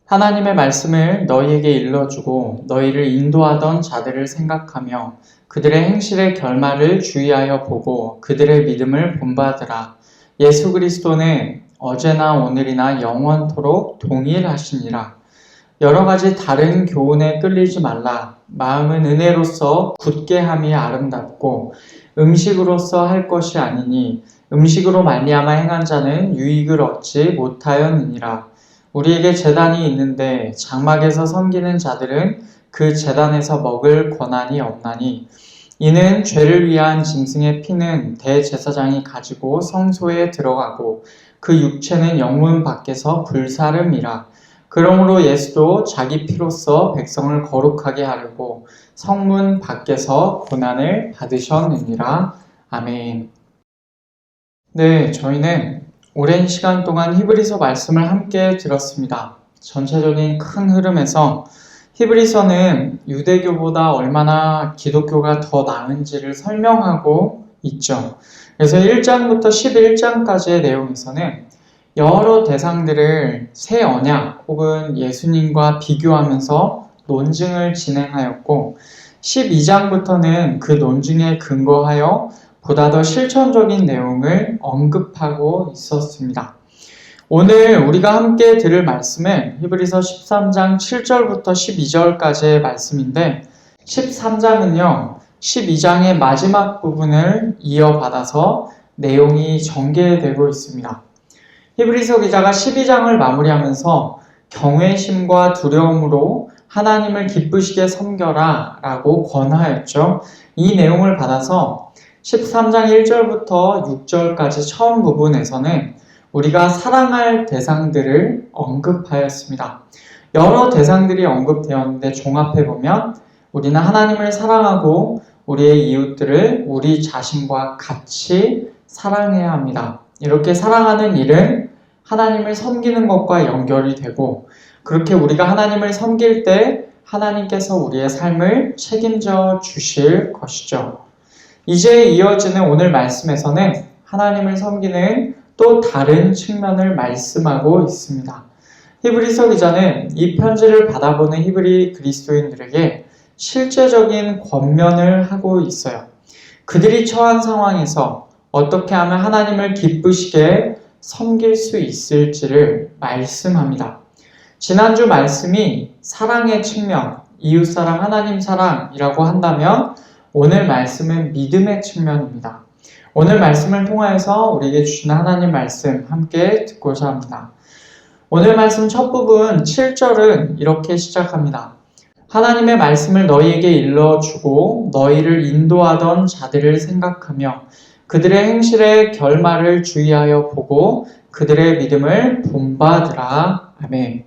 하나님의 말씀을 너희에게 일러주고 너희를 인도하던 자들을 생각하며 그들의 행실의 결말을 주의하여 보고 그들의 믿음을 본받으라. 예수 그리스도는 어제나 오늘이나 영원토록 동일하시니라. 여러 가지 다른 교훈에 끌리지 말라. 마음은 은혜로서 굳게 함이 아름답고 음식으로서 할 것이 아니니 음식으로 말미암아 행한 자는 유익을 얻지 못하였느니라. 우리에게 제단이 있는데 장막에서 섬기는 자들은 그 제단에서 먹을 권한이 없나니 이는 죄를 위한 짐승의 피는 대제사장이 가지고 성소에 들어가고 그 육체는 영문 밖에서 불사름이라. 그러므로 예수도 자기 피로써 백성을 거룩하게 하려고 성문 밖에서 고난을 받으셨느니라. 아멘. 네, 저희는 오랜 시간 동안 히브리서 말씀을 함께 들었습니다. 전체적인 큰 흐름에서 히브리서는 유대교보다 얼마나 기독교가 더 나은지를 설명하고 있죠. 그래서 1장부터 11장까지의 내용에서는 여러 대상들을 새 언약 혹은 예수님과 비교하면서 논증을 진행하였고 12장부터는 그 논증에 근거하여 보다 더 실천적인 내용을 언급하고 있었습니다. 오늘 우리가 함께 들을 말씀은 히브리서 13장 7절부터 12절까지의 말씀인데 13장은요 12장의 마지막 부분을 이어받아서 내용이 전개되고 있습니다. 히브리서 기자가 12장을 마무리하면서 경외심과 두려움으로 하나님을 기쁘시게 섬겨라 라고 권하였죠. 이 내용을 받아서 13장 1절부터 6절까지 처음 부분에서는 우리가 사랑할 대상들을 언급하였습니다. 여러 대상들이 언급되었는데 종합해보면 우리는 하나님을 사랑하고 우리의 이웃들을 우리 자신과 같이 사랑해야 합니다. 이렇게 사랑하는 일은 하나님을 섬기는 것과 연결이 되고 그렇게 우리가 하나님을 섬길 때 하나님께서 우리의 삶을 책임져 주실 것이죠. 이제 이어지는 오늘 말씀에서는 하나님을 섬기는 또 다른 측면을 말씀하고 있습니다. 히브리서 기자는 이 편지를 받아보는 히브리 그리스도인들에게 실제적인 권면을 하고 있어요. 그들이 처한 상황에서 어떻게 하면 하나님을 기쁘시게 섬길 수 있을지를 말씀합니다. 지난주 말씀이 사랑의 측면, 이웃사랑, 하나님 사랑이라고 한다면 오늘 말씀은 믿음의 측면입니다. 오늘 말씀을 통하여서 우리에게 주시는 하나님 말씀 함께 듣고자 합니다. 오늘 말씀 첫 부분 7절은 이렇게 시작합니다. 하나님의 말씀을 너희에게 일러주고 너희를 인도하던 자들을 생각하며 그들의 행실의 결말을 주의하여 보고 그들의 믿음을 본받으라. 아멘.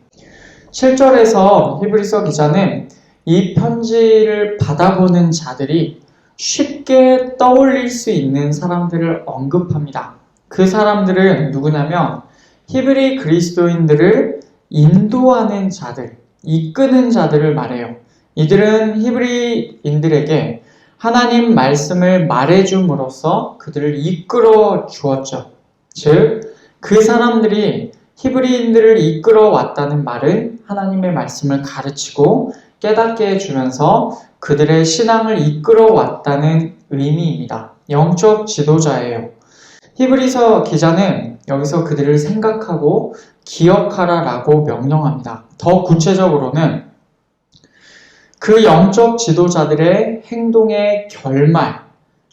7절에서 히브리서 기자는 이 편지를 받아보는 자들이 쉽게 떠올릴 수 있는 사람들을 언급합니다. 그 사람들은 누구냐면 히브리 그리스도인들을 인도하는 자들, 이끄는 자들을 말해요. 이들은 히브리인들에게 하나님 말씀을 말해줌으로써 그들을 이끌어 주었죠. 즉, 그 사람들이 히브리인들을 이끌어 왔다는 말은 하나님의 말씀을 가르치고 깨닫게 해주면서 그들의 신앙을 이끌어 왔다는 의미입니다. 영적 지도자예요. 히브리서 기자는 여기서 그들을 생각하고 기억하라 라고 명령합니다. 더 구체적으로는 그 영적 지도자들의 행동의 결말,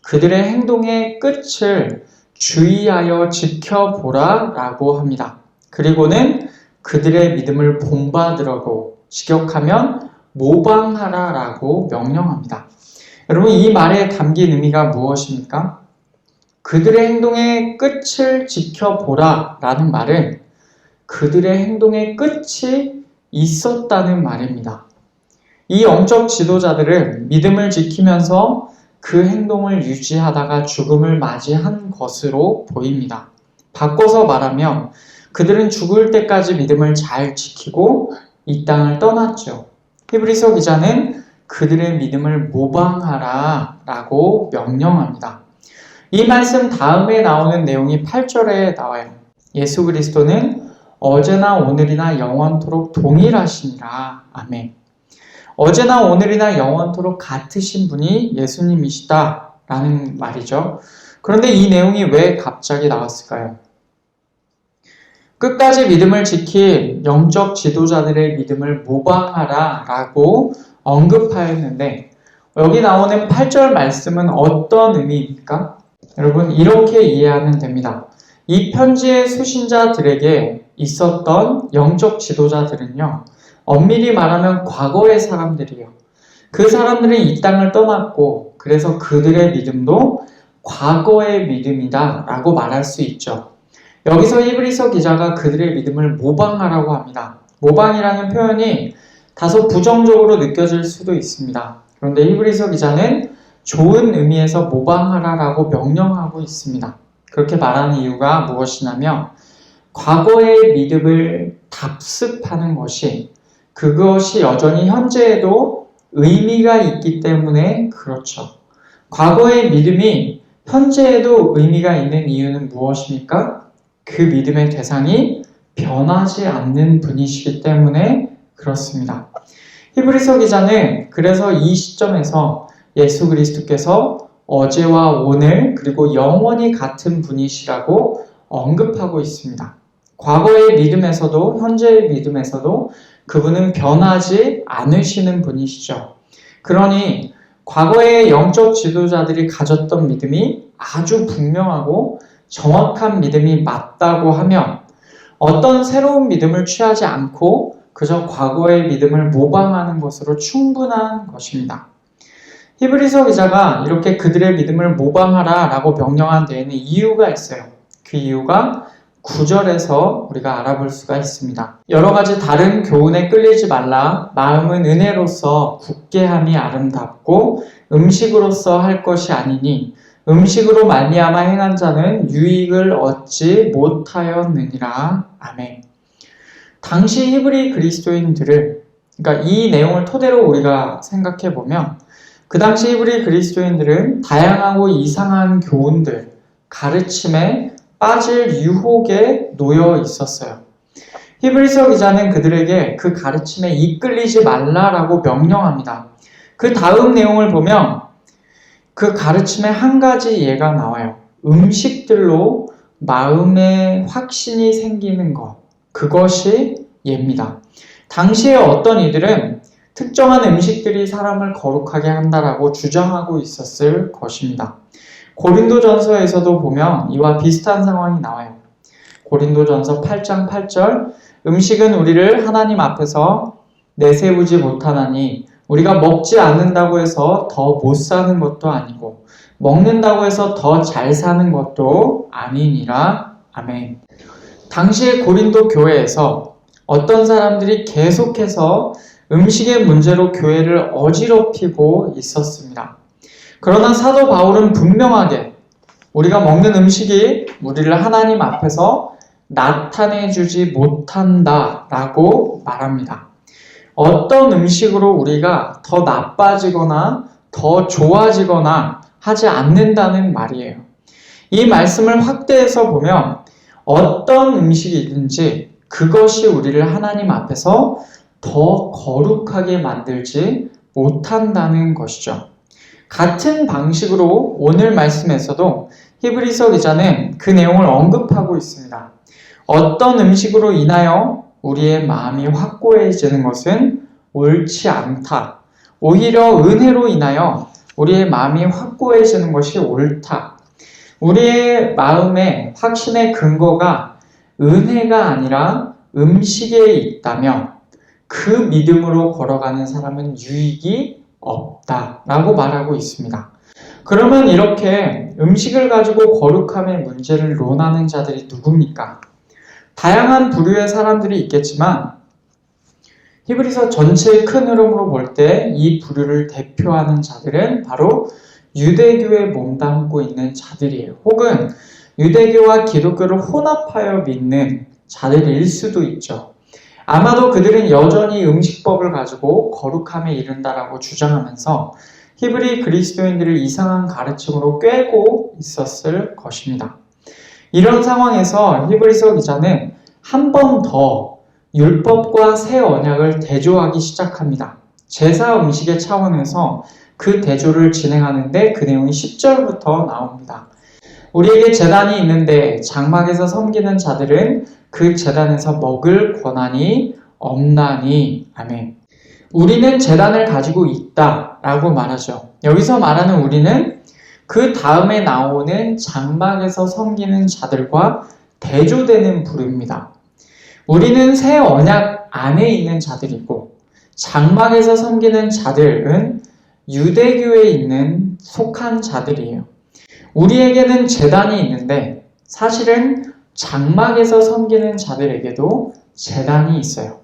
그들의 행동의 끝을 주의하여 지켜보라 라고 합니다. 그리고는 그들의 믿음을 본받으라고 직역하면 모방하라 라고 명령합니다. 여러분, 이 말에 담긴 의미가 무엇입니까? 그들의 행동의 끝을 지켜보라 라는 말은 그들의 행동의 끝이 있었다는 말입니다. 이 영적 지도자들은 믿음을 지키면서 그 행동을 유지하다가 죽음을 맞이한 것으로 보입니다. 바꿔서 말하면 그들은 죽을 때까지 믿음을 잘 지키고 이 땅을 떠났죠. 히브리서 기자는 그들의 믿음을 모방하라 라고 명령합니다. 이 말씀 다음에 나오는 내용이 8절에 나와요. 예수 그리스도는 어제나 오늘이나 영원토록 동일하시니라. 아멘. 어제나 오늘이나 영원토록 같으신 분이 예수님이시다라는 말이죠. 그런데 이 내용이 왜 갑자기 나왔을까요? 끝까지 믿음을 지킬 영적 지도자들의 믿음을 모방하라 라고 언급하였는데 여기 나오는 8절 말씀은 어떤 의미입니까? 여러분 이렇게 이해하면 됩니다. 이 편지의 수신자들에게 있었던 영적 지도자들은요. 엄밀히 말하면 과거의 사람들이에요. 그 사람들은 이 땅을 떠났고 그래서 그들의 믿음도 과거의 믿음이다 라고 말할 수 있죠. 여기서 히브리서 기자가 그들의 믿음을 모방하라고 합니다. 모방이라는 표현이 다소 부정적으로 느껴질 수도 있습니다. 그런데 히브리서 기자는 좋은 의미에서 모방하라라고 명령하고 있습니다. 그렇게 말하는 이유가 무엇이냐면 과거의 믿음을 답습하는 것이 그것이 여전히 현재에도 의미가 있기 때문에 그렇죠. 과거의 믿음이 현재에도 의미가 있는 이유는 무엇입니까? 그 믿음의 대상이 변하지 않는 분이시기 때문에 그렇습니다. 히브리서 기자는 그래서 이 시점에서 예수 그리스도께서 어제와 오늘 그리고 영원히 같은 분이시라고 언급하고 있습니다. 과거의 믿음에서도 현재의 믿음에서도 그분은 변하지 않으시는 분이시죠. 그러니 과거의 영적 지도자들이 가졌던 믿음이 아주 분명하고 정확한 믿음이 맞다고 하면 어떤 새로운 믿음을 취하지 않고 그저 과거의 믿음을 모방하는 것으로 충분한 것입니다. 히브리서 기자가 이렇게 그들의 믿음을 모방하라 라고 명령한 데에는 이유가 있어요. 그 이유가 9절에서 우리가 알아볼 수가 있습니다. 여러 가지 다른 교훈에 끌리지 말라. 마음은 은혜로서 굳게 함이 아름답고 음식으로서 할 것이 아니니 음식으로 말미암아 행한 자는 유익을 얻지 못하였느니라. 아멘. 당시 히브리 그리스도인들을 그러니까 이 내용을 토대로 우리가 생각해 보면 그 당시 히브리 그리스도인들은 다양하고 이상한 교훈들, 가르침에 빠질 유혹에 놓여 있었어요. 히브리서 기자는 그들에게 그 가르침에 이끌리지 말라라고 명령합니다. 그 다음 내용을 보면 그 가르침에 한 가지 예가 나와요. 음식들로 마음에 확신이 생기는 것, 그것이 예입니다. 당시에 어떤 이들은 특정한 음식들이 사람을 거룩하게 한다라고 주장하고 있었을 것입니다. 고린도전서에서도 보면 이와 비슷한 상황이 나와요. 고린도전서 8장 8절 음식은 우리를 하나님 앞에서 내세우지 못하나니 우리가 먹지 않는다고 해서 더 못 사는 것도 아니고 먹는다고 해서 더 잘 사는 것도 아니니라. 아멘. 당시의 고린도 교회에서 어떤 사람들이 계속해서 음식의 문제로 교회를 어지럽히고 있었습니다. 그러나 사도 바울은 분명하게 우리가 먹는 음식이 우리를 하나님 앞에서 나타내주지 못한다라고 말합니다. 어떤 음식으로 우리가 더 나빠지거나 더 좋아지거나 하지 않는다는 말이에요. 이 말씀을 확대해서 보면 어떤 음식이든지 그것이 우리를 하나님 앞에서 더 거룩하게 만들지 못한다는 것이죠. 같은 방식으로 오늘 말씀에서도 히브리서 기자는 그 내용을 언급하고 있습니다. 어떤 음식으로 인하여 우리의 마음이 확고해지는 것은 옳지 않다. 오히려 은혜로 인하여 우리의 마음이 확고해지는 것이 옳다. 우리의 마음의 확신의 근거가 은혜가 아니라 음식에 있다면 그 믿음으로 걸어가는 사람은 유익이 없다라고 말하고 있습니다. 그러면 이렇게 음식을 가지고 거룩함의 문제를 논하는 자들이 누굽니까? 다양한 부류의 사람들이 있겠지만 히브리서 전체의 큰 흐름으로 볼 때 이 부류를 대표하는 자들은 바로 유대교에 몸담고 있는 자들이에요. 혹은 유대교와 기독교를 혼합하여 믿는 자들일 수도 있죠. 아마도 그들은 여전히 음식법을 가지고 거룩함에 이른다라고 주장하면서 히브리 그리스도인들을 이상한 가르침으로 꿰고 있었을 것입니다. 이런 상황에서 히브리서 기자는 한 번 더 율법과 새 언약을 대조하기 시작합니다. 제사 음식의 차원에서 그 대조를 진행하는데 그 내용이 10절부터 나옵니다. 우리에게 제단이 있는데 장막에서 섬기는 자들은 그 제단에서 먹을 권한이 없나니. 아멘. 우리는 제단을 가지고 있다 라고 말하죠. 여기서 말하는 우리는 그 다음에 나오는 장막에서 섬기는 자들과 대조되는 부류입니다. 우리는 새 언약 안에 있는 자들이고 장막에서 섬기는 자들은 유대교에 있는 속한 자들이에요. 우리에게는 제단이 있는데 사실은 장막에서 섬기는 자들에게도 제단이 있어요.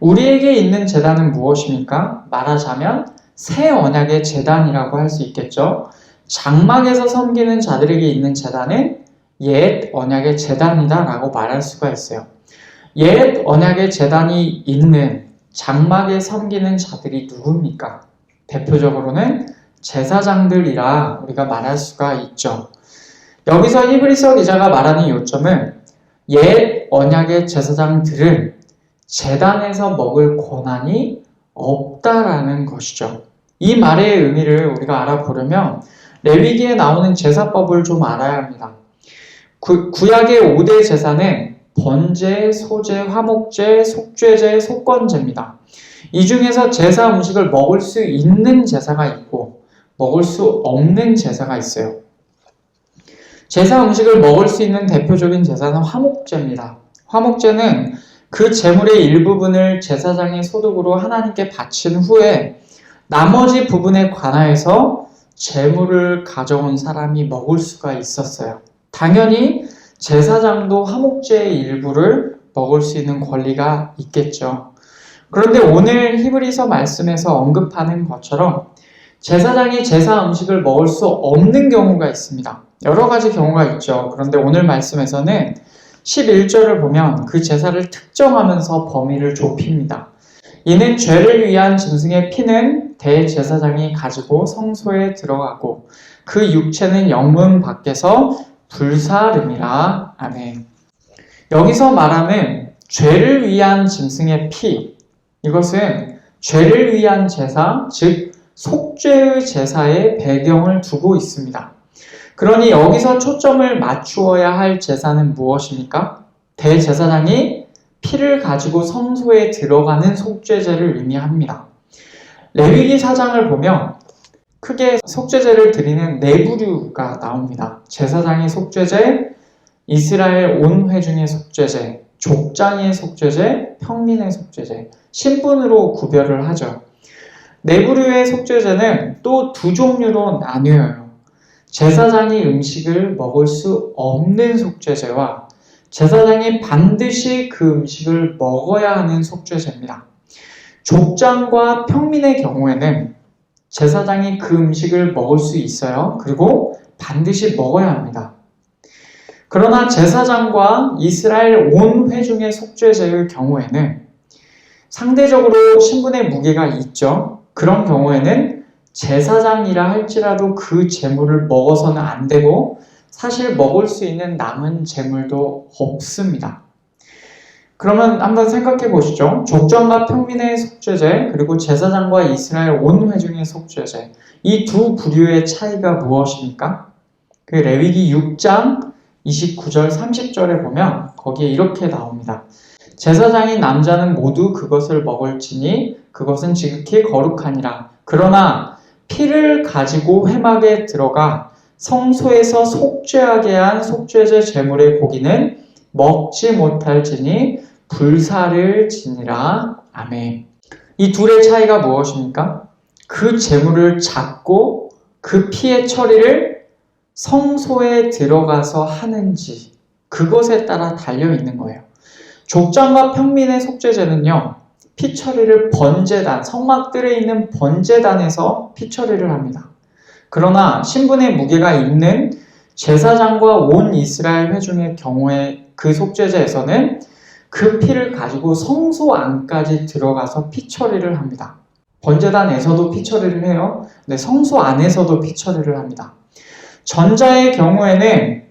우리에게 있는 제단은 무엇입니까? 말하자면 새 언약의 제단이라고 할 수 있겠죠. 장막에서 섬기는 자들에게 있는 제단은 옛 언약의 제단이다 라고 말할 수가 있어요. 옛 언약의 제단이 있는 장막에 섬기는 자들이 누굽니까? 대표적으로는 제사장들이라 우리가 말할 수가 있죠. 여기서 히브리서 기자가 말하는 요점은 옛 언약의 제사장들은 제단에서 먹을 권한이 없다라는 것이죠. 이 말의 의미를 우리가 알아보려면 레위기에 나오는 제사법을 좀 알아야 합니다. 구약의 5대 제사는 번제, 소제, 화목제, 속죄제, 속건제입니다. 이 중에서 제사 음식을 먹을 수 있는 제사가 있고 먹을 수 없는 제사가 있어요. 제사 음식을 먹을 수 있는 대표적인 제사는 화목제입니다. 화목제는 그 제물의 일부분을 제사장의 소득으로 하나님께 바친 후에 나머지 부분에 관하여서 제물을 가져온 사람이 먹을 수가 있었어요. 당연히 제사장도 화목제의 일부를 먹을 수 있는 권리가 있겠죠. 그런데 오늘 히브리서 말씀에서 언급하는 것처럼 제사장이 제사 음식을 먹을 수 없는 경우가 있습니다. 여러 가지 경우가 있죠. 그런데 오늘 말씀에서는 11절을 보면 그 제사를 특정하면서 범위를 좁힙니다. 이는 죄를 위한 짐승의 피는 대제사장이 가지고 성소에 들어가고 그 육체는 영문 밖에서 불사름이라. 아멘. 여기서 말하는 죄를 위한 짐승의 피, 이것은 죄를 위한 제사, 즉 속죄의 제사의 배경을 두고 있습니다. 그러니 여기서 초점을 맞추어야 할 제사는 무엇입니까? 대제사장이 피를 가지고 성소에 들어가는 속죄제를 의미합니다. 레위기 4장을 보면 크게 속죄제를 드리는 네 부류가 나옵니다. 제사장의 속죄제, 이스라엘 온 회중의 속죄제, 족장의 속죄제, 평민의 속죄제, 신분으로 구별을 하죠. 네 부류의 속죄제는 또 두 종류로 나뉘어요. 제사장이 음식을 먹을 수 없는 속죄제와 제사장이 반드시 그 음식을 먹어야 하는 속죄제입니다. 족장과 평민의 경우에는 제사장이 그 음식을 먹을 수 있어요. 그리고 반드시 먹어야 합니다. 그러나 제사장과 이스라엘 온 회중의 속죄제의 경우에는 상대적으로 신분의 무게가 있죠. 그런 경우에는 제사장이라 할지라도 그 제물을 먹어서는 안 되고 사실 먹을 수 있는 남은 제물도 없습니다. 그러면 한번 생각해 보시죠. 족장과 평민의 속죄제, 그리고 제사장과 이스라엘 온 회중의 속죄제, 이 두 부류의 차이가 무엇입니까? 그 레위기 6장 29절 30절에 보면 거기에 이렇게 나옵니다. 제사장이 남자는 모두 그것을 먹을지니 그것은 지극히 거룩하니라. 그러나 피를 가지고 회막에 들어가 성소에서 속죄하게 한 속죄제 제물의 고기는 먹지 못할지니 불사를 지니라. 아멘. 이 둘의 차이가 무엇입니까? 그 제물을 잡고 그 피의 처리를 성소에 들어가서 하는지 그것에 따라 달려있는 거예요. 족장과 평민의 속죄제는요, 피 처리를 번제단, 성막들에 있는 번제단에서 피 처리를 합니다. 그러나 신분의 무게가 있는 제사장과 온 이스라엘 회중의 경우에 그 속죄제에서는 그 피를 가지고 성소 안까지 들어가서 피 처리를 합니다. 번제단에서도 피 처리를 해요. 근데 성소 안에서도 피 처리를 합니다. 전자의 경우에는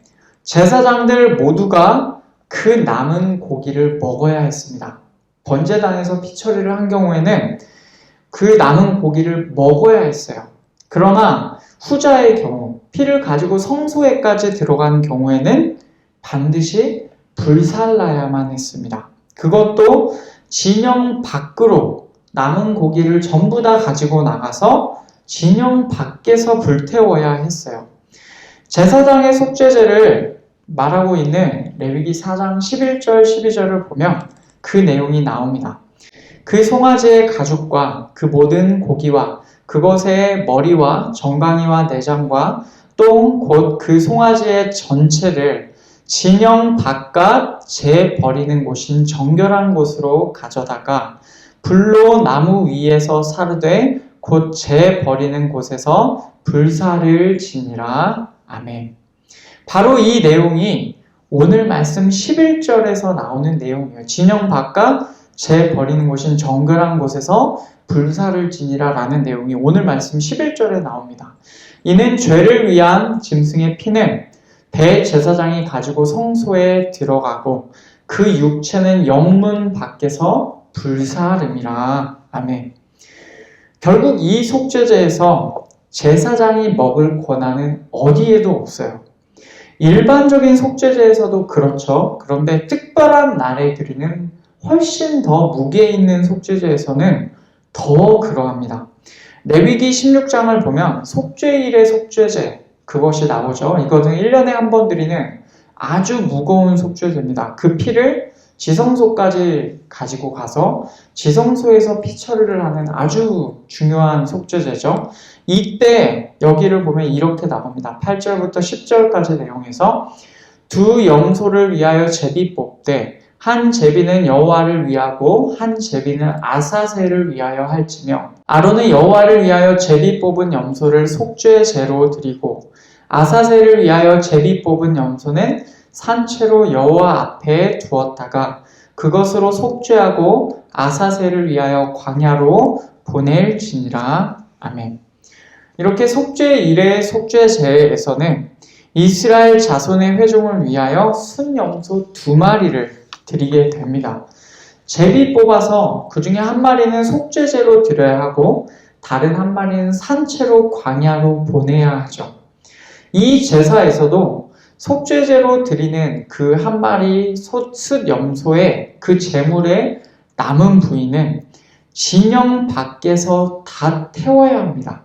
제사장들 모두가 그 남은 고기를 먹어야 했습니다. 번제단에서 피 처리를 한 경우에는 그 남은 고기를 먹어야 했어요. 그러나 후자의 경우, 피를 가지고 성소에까지 들어간 경우에는 반드시 불살라야만 했습니다. 그것도 진영 밖으로 남은 고기를 전부 다 가지고 나가서 진영 밖에서 불태워야 했어요. 제사장의 속죄제를 말하고 있는 레위기 4장 11절 12절을 보면 그 내용이 나옵니다. 그 송아지의 가죽과 그 모든 고기와 그것의 머리와 정강이와 내장과 똥 곧 그 송아지의 전체를 진영 바깥 재 버리는 곳인 정결한 곳으로 가져다가 불로 나무 위에서 사르되 곧 재 버리는 곳에서 불사를 지니라. 아멘. 바로 이 내용이 오늘 말씀 11절에서 나오는 내용이에요. 진영 바깥 재 버리는 곳인 정결한 곳에서 불사를 지니라 라는 내용이 오늘 말씀 11절에 나옵니다. 이는 죄를 위한 짐승의 피는 대제사장이 가지고 성소에 들어가고 그 육체는 영문 밖에서 불사름이라. 아멘. 결국 이 속죄제에서 제사장이 먹을 권한은 어디에도 없어요. 일반적인 속죄제에서도 그렇죠. 그런데 특별한 날에 드리는 훨씬 더 무게 있는 속죄제에서는 더 그러합니다. 레위기 16장을 보면 속죄일의 속죄제 그것이 나오죠. 이것은 1년에 한 번 드리는 아주 무거운 속죄제입니다. 그 피를 지성소까지 가지고 가서 지성소에서 피 처리를 하는 아주 중요한 속죄제죠. 이때 여기를 보면 이렇게 나옵니다. 8절부터 10절까지 내용에서 두 염소를 위하여 제비 뽑되 한 제비는 여호와를 위하고 한 제비는 아사셀을 위하여 할지며 아론은 여호와를 위하여 제비 뽑은 염소를 속죄제로 드리고 아사셀을 위하여 제비 뽑은 염소는 산채로 여호와 앞에 두었다가 그것으로 속죄하고 아사셀을 위하여 광야로 보낼지니라. 아멘. 이렇게 속죄일의 속죄제에서는 이스라엘 자손의 회중을 위하여 순염소 2마리를 드리게 됩니다. 제비 뽑아서 그 중에 한 마리는 속죄제로 드려야 하고 다른 한 마리는 산채로 광야로 보내야 하죠. 이 제사에서도 속죄제로 드리는 그 한 마리 숫염소의 그 제물의 남은 부위는 진영 밖에서 다 태워야 합니다.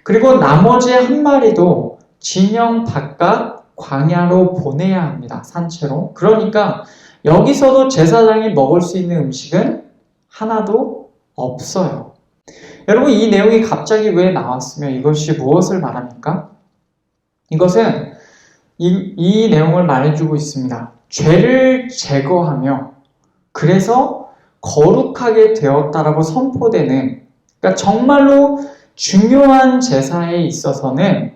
그리고 나머지 한 마리도 진영 바깥 광야로 보내야 합니다. 산채로. 그러니까 여기서도 제사장이 먹을 수 있는 음식은 하나도 없어요. 여러분 이 내용이 갑자기 왜 나왔으며 이것이 무엇을 말합니까? 이것은 이 내용을 말해주고 있습니다. 죄를 제거하며 그래서 거룩하게 되었다라고 선포되는, 그러니까 정말로 중요한 제사에 있어서는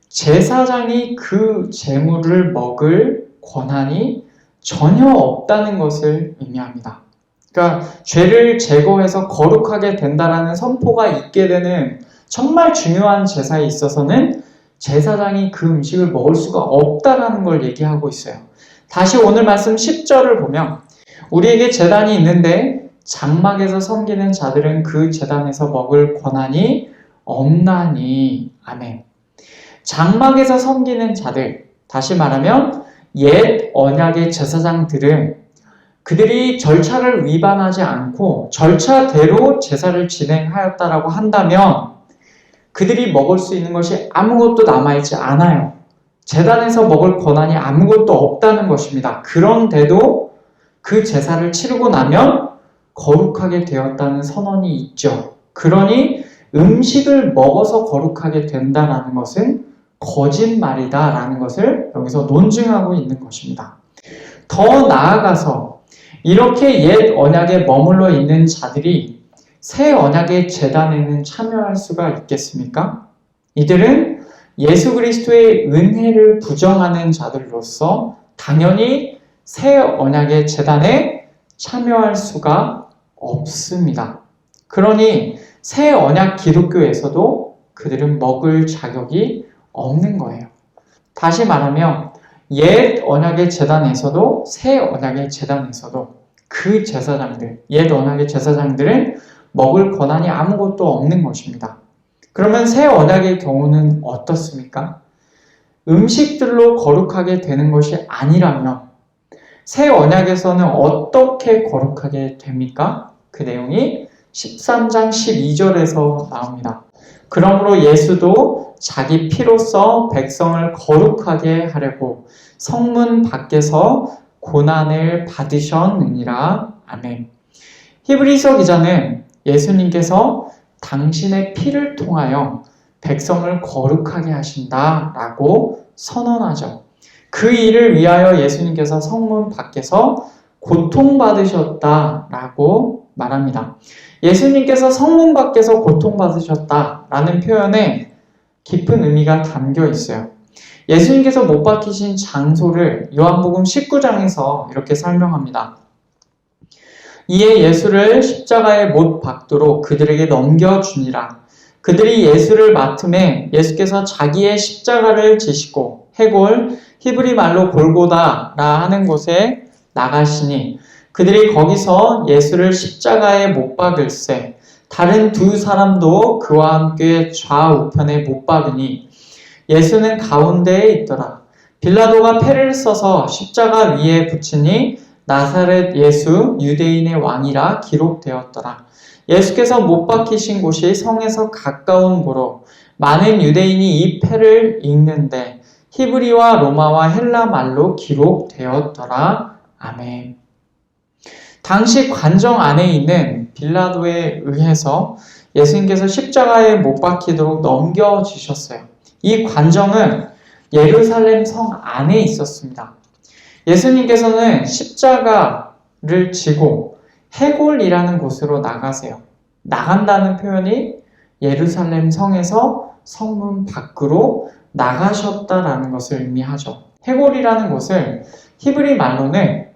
제사장이 그 제물을 먹을 권한이 전혀 없다는 것을 의미합니다. 그러니까 죄를 제거해서 거룩하게 된다라는 선포가 있게 되는 정말 중요한 제사에 있어서는 제사장이 그 음식을 먹을 수가 없다라는 걸 얘기하고 있어요. 다시 오늘 말씀 10절을 보면 우리에게 제단이 있는데 장막에서 섬기는 자들은 그 제단에서 먹을 권한이 없나니. 아멘. 장막에서 섬기는 자들, 다시 말하면 옛 언약의 제사장들은 그들이 절차를 위반하지 않고 절차대로 제사를 진행하였다라고 한다면 그들이 먹을 수 있는 것이 아무것도 남아있지 않아요. 제단에서 먹을 권한이 아무것도 없다는 것입니다. 그런데도 그 제사를 치르고 나면 거룩하게 되었다는 선언이 있죠. 그러니 음식을 먹어서 거룩하게 된다는 것은 거짓말이다라는 것을 여기서 논증하고 있는 것입니다. 더 나아가서 이렇게 옛 언약에 머물러 있는 자들이 새 언약의 제단에는 참여할 수가 있겠습니까? 이들은 예수 그리스도의 은혜를 부정하는 자들로서 당연히 새 언약의 제단에 참여할 수가 없습니다. 그러니 새 언약 기독교에서도 그들은 먹을 자격이 없는 거예요. 다시 말하면 옛 언약의 제단에서도 새 언약의 제단에서도 그 제사장들, 옛 언약의 제사장들은 먹을 권한이 아무것도 없는 것입니다. 그러면 새 언약의 경우는 어떻습니까? 음식들로 거룩하게 되는 것이 아니라면 새 언약에서는 어떻게 거룩하게 됩니까? 그 내용이 13장 12절에서 나옵니다. 그러므로 예수도 자기 피로써 백성을 거룩하게 하려고 성문 밖에서 고난을 받으셨느니라. 아멘. 히브리서 기자는 예수님께서 당신의 피를 통하여 백성을 거룩하게 하신다라고 선언하죠. 그 일을 위하여 예수님께서 성문 밖에서 고통받으셨다라고 말합니다. 예수님께서 성문 밖에서 고통받으셨다라는 표현에 깊은 의미가 담겨 있어요. 예수님께서 못 박히신 장소를 요한복음 19장에서 이렇게 설명합니다. 이에 예수를 십자가에 못 박도록 그들에게 넘겨주니라. 그들이 예수를 맡음에 예수께서 자기의 십자가를 지시고 해골, 히브리 말로 골고다라 하는 곳에 나가시니 그들이 거기서 예수를 십자가에 못 박을세 다른 두 사람도 그와 함께 좌우편에 못 박으니 예수는 가운데에 있더라. 빌라도가 패를 써서 십자가 위에 붙이니 나사렛 예수 유대인의 왕이라 기록되었더라. 예수께서 못 박히신 곳이 성에서 가까운 고로 많은 유대인이 이 패를 읽는데 히브리와 로마와 헬라 말로 기록되었더라. 아멘. 당시 관정 안에 있는 빌라도에 의해서 예수님께서 십자가에 못 박히도록 넘겨지셨어요. 이 관정은 예루살렘 성 안에 있었습니다. 예수님께서는 십자가를 지고 해골이라는 곳으로 나가세요. 나간다는 표현이 예루살렘 성에서 성문 밖으로 나가셨다라는 것을 의미하죠. 해골이라는 곳을 히브리 말로는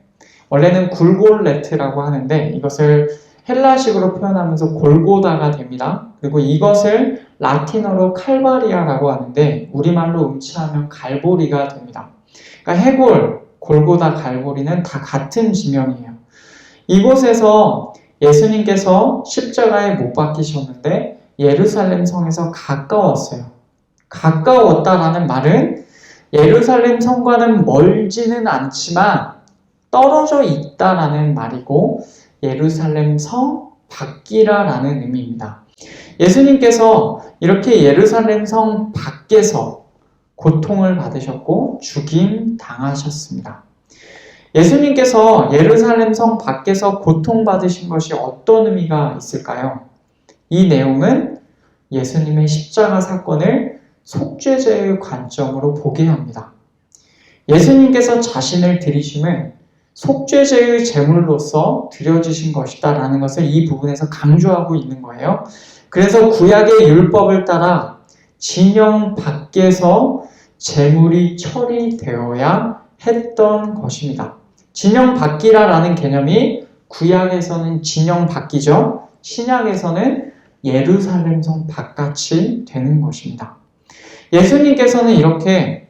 원래는 굴골레트라고 하는데 이것을 헬라식으로 표현하면서 골고다가 됩니다. 그리고 이것을 라틴어로 칼바리아라고 하는데 우리말로 음치하면 갈보리가 됩니다. 그러니까 해골, 골고다, 갈보리는 다 같은 지명이에요. 이곳에서 예수님께서 십자가에 못 박히셨는데 예루살렘 성에서 가까웠어요. 가까웠다라는 말은 예루살렘 성과는 멀지는 않지만 떨어져 있다라는 말이고 예루살렘 성 밖이라라는 의미입니다. 예수님께서 이렇게 예루살렘 성 밖에서 고통을 받으셨고 죽임 당하셨습니다. 예수님께서 예루살렘 성 밖에서 고통받으신 것이 어떤 의미가 있을까요? 이 내용은 예수님의 십자가 사건을 속죄제의 관점으로 보게 합니다. 예수님께서 자신을 드리심은 속죄제의 제물로서 드려지신 것이다 라는 것을 이 부분에서 강조하고 있는 거예요. 그래서 구약의 율법을 따라 진영 밖에서 제물이 처리되어야 했던 것입니다. 진영 밖이라는 개념이 구약에서는 진영 밖이죠. 신약에서는 예루살렘 성 바깥이 되는 것입니다. 예수님께서는 이렇게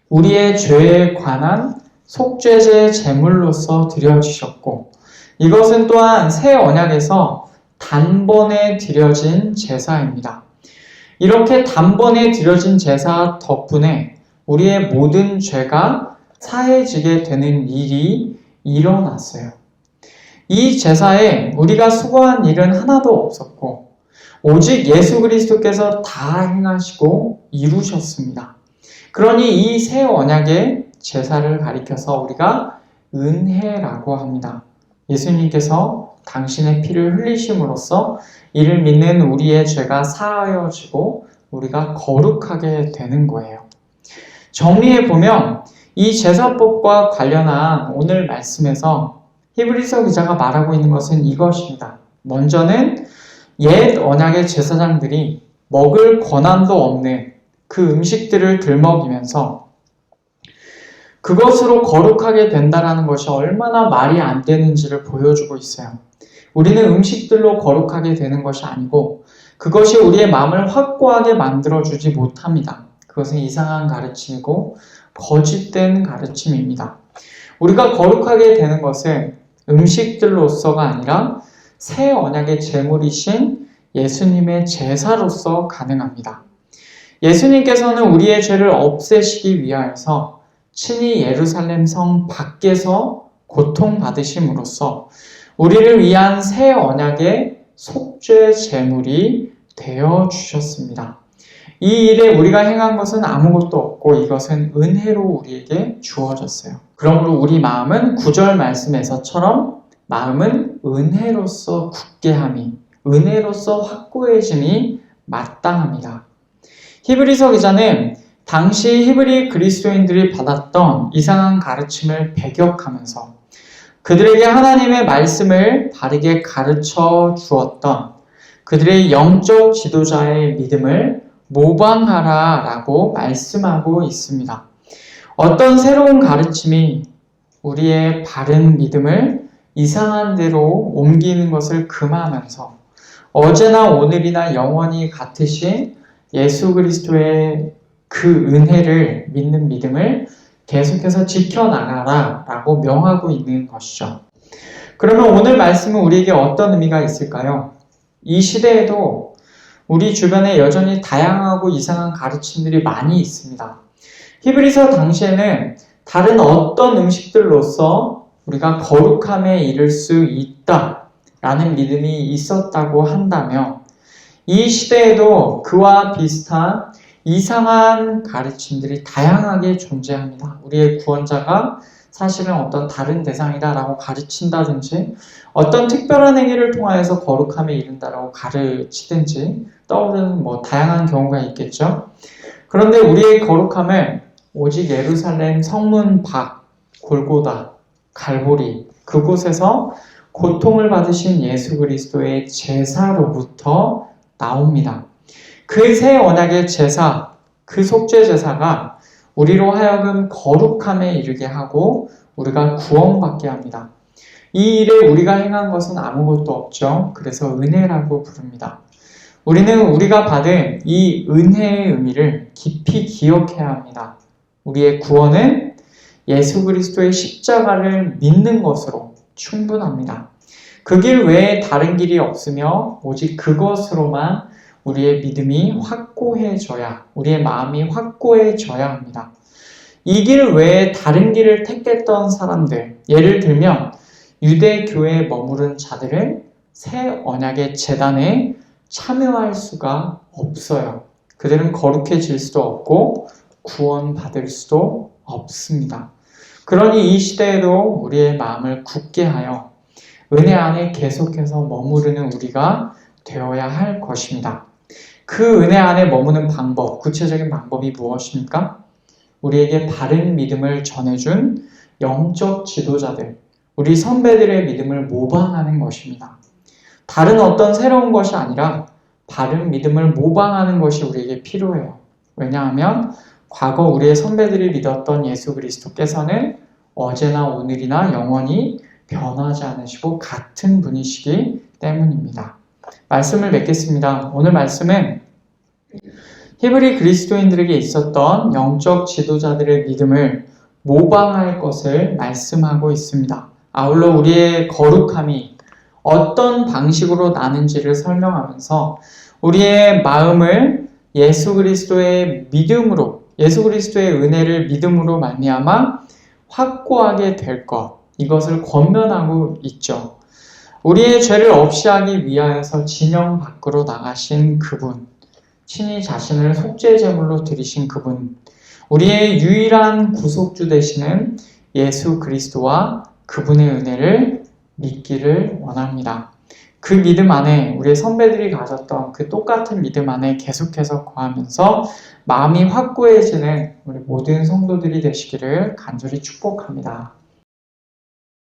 우리의 죄에 관한 속죄제 제물로서 드려지셨고 이것은 또한 새 언약에서 단번에 드려진 제사입니다. 이렇게 단번에 드려진 제사 덕분에 우리의 모든 죄가 사해지게 되는 일이 일어났어요. 이 제사에 우리가 수고한 일은 하나도 없었고 오직 예수 그리스도께서 다 행하시고 이루셨습니다. 그러니 이 새 언약의 제사를 가리켜서 우리가 은혜라고 합니다. 예수님께서 당신의 피를 흘리심으로써 이를 믿는 우리의 죄가 사하여지고 우리가 거룩하게 되는 거예요. 정리해보면 이 제사법과 관련한 오늘 말씀에서 히브리서 기자가 말하고 있는 것은 이것입니다. 먼저는 옛 언약의 제사장들이 먹을 권한도 없는 그 음식들을 들먹이면서 그것으로 거룩하게 된다는 것이 얼마나 말이 안 되는지를 보여주고 있어요. 우리는 음식들로 거룩하게 되는 것이 아니고 그것이 우리의 마음을 확고하게 만들어주지 못합니다. 그것은 이상한 가르침이고 거짓된 가르침입니다. 우리가 거룩하게 되는 것은 음식들로서가 아니라 새 언약의 제물이신 예수님의 제사로서 가능합니다. 예수님께서는 우리의 죄를 없애시기 위하여서 친히 예루살렘 성 밖에서 고통받으심으로써 우리를 위한 새 언약의 속죄 제물이 되어 주셨습니다. 이 일에 우리가 행한 것은 아무것도 없고 이것은 은혜로 우리에게 주어졌어요. 그러므로 우리 마음은 9절 말씀에서처럼 마음은 은혜로서 굳게 함이, 은혜로서 확고해짐이 마땅합니다. 히브리서 기자는 당시 히브리 그리스도인들이 받았던 이상한 가르침을 배격하면서 그들에게 하나님의 말씀을 바르게 가르쳐 주었던 그들의 영적 지도자의 믿음을 모방하라 라고 말씀하고 있습니다. 어떤 새로운 가르침이 우리의 바른 믿음을 이상한 대로 옮기는 것을 금하면서 어제나 오늘이나 영원히 같으신 예수 그리스도의 그 은혜를 믿는 믿음을 계속해서 지켜나가라 라고 명하고 있는 것이죠. 그러면 오늘 말씀은 우리에게 어떤 의미가 있을까요? 이 시대에도 우리 주변에 여전히 다양하고 이상한 가르침들이 많이 있습니다. 히브리서 당시에는 다른 어떤 음식들로서 우리가 거룩함에 이를 수 있다라는 믿음이 있었다고 한다면 이 시대에도 그와 비슷한 이상한 가르침들이 다양하게 존재합니다. 우리의 구원자가 사실은 어떤 다른 대상이다라고 가르친다든지 어떤 특별한 행위를 통하여서 거룩함에 이른다라고 가르치든지 떠오르는 다양한 경우가 있겠죠. 그런데 우리의 거룩함을 오직 예루살렘 성문 밖, 골고다, 갈보리 그곳에서 고통을 받으신 예수 그리스도의 제사로부터 나옵니다. 그 새 언약의 제사, 그 속죄 제사가 우리로 하여금 거룩함에 이르게 하고 우리가 구원받게 합니다. 이 일에 우리가 행한 것은 아무것도 없죠. 그래서 은혜라고 부릅니다. 우리는 우리가 받은 이 은혜의 의미를 깊이 기억해야 합니다. 우리의 구원은 예수 그리스도의 십자가를 믿는 것으로 충분합니다. 그 길 외에 다른 길이 없으며 오직 그것으로만 우리의 믿음이 확고해져야, 우리의 마음이 확고해져야 합니다. 이 길 외에 다른 길을 택했던 사람들, 예를 들면 유대교회에 머무른 자들은 새 언약의 제단에 참여할 수가 없어요. 그들은 거룩해질 수도 없고 구원받을 수도 없습니다. 그러니 이 시대에도 우리의 마음을 굳게 하여 은혜 안에 계속해서 머무르는 우리가 되어야 할 것입니다. 그 은혜 안에 머무는 방법, 구체적인 방법이 무엇입니까? 우리에게 바른 믿음을 전해준 영적 지도자들, 우리 선배들의 믿음을 모방하는 것입니다. 다른 어떤 새로운 것이 아니라 바른 믿음을 모방하는 것이 우리에게 필요해요. 왜냐하면 과거 우리의 선배들이 믿었던 예수 그리스도께서는 어제나 오늘이나 영원히 변하지 않으시고 같은 분이시기 때문입니다. 말씀을 맺겠습니다. 오늘 말씀은 히브리 그리스도인들에게 있었던 영적 지도자들의 믿음을 모방할 것을 말씀하고 있습니다. 아울러 우리의 거룩함이 어떤 방식으로 나는지를 설명하면서 우리의 마음을 예수 그리스도의 믿음으로, 예수 그리스도의 은혜를 믿음으로 말미암아 확고하게 될 것, 이것을 권면하고 있죠. 우리의 죄를 없이 하기 위하여서 진영 밖으로 나가신 그분, 친히 자신을 속죄 제물로 드리신 그분, 우리의 유일한 구속주 되시는 예수 그리스도와 그분의 은혜를 믿기를 원합니다. 그 믿음 안에 우리의 선배들이 가졌던 그 똑같은 믿음 안에 계속해서 거하면서 마음이 확고해지는 우리 모든 성도들이 되시기를 간절히 축복합니다.